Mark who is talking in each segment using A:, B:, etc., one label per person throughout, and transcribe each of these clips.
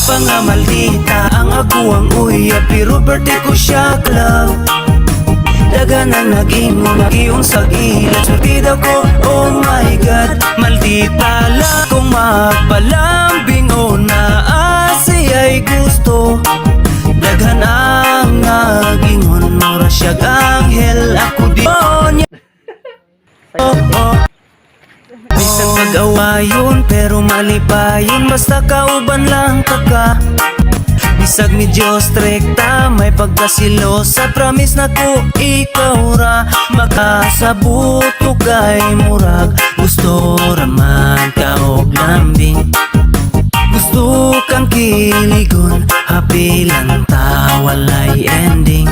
A: Wapa nga maldita ang ako ang uya, pero birthday ko siya club. Dagan ang nag-ingon, nag-iong sa ilat. Sortida ko, oh my God, maldita lang kung magpalambing o naasiya'y gusto. Daghan ang nag-ingon, mura siyag anghel, ako di niya. Bisag pag-awayon, pero malipayon, basta kauban lang kaka. Bisag medyo strekta, may pagkasilosa, promise na ko ikaw ra. Makasabuto kay murag, gusto raman ka og lambing. Gusto kang kiligon, happy lang ta, walay ending.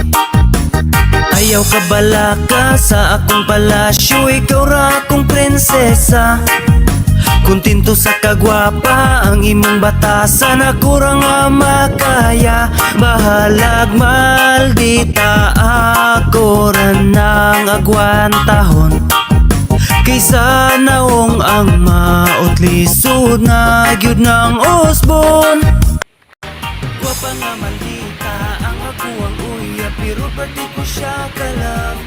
A: Ayaw ka balaka sa akong palasyo, ikaw ra akong prinsesa. Kuntinto sa kagwapa ang imong batasan, ako ra nga makaya. Bahalag maldita, ako ra nang agwantahon. Kaysa naong ang mautlisod na gyud ng usbon. Gwapa nga maldita ang ako ang uya, pero birthday ko siya kalab.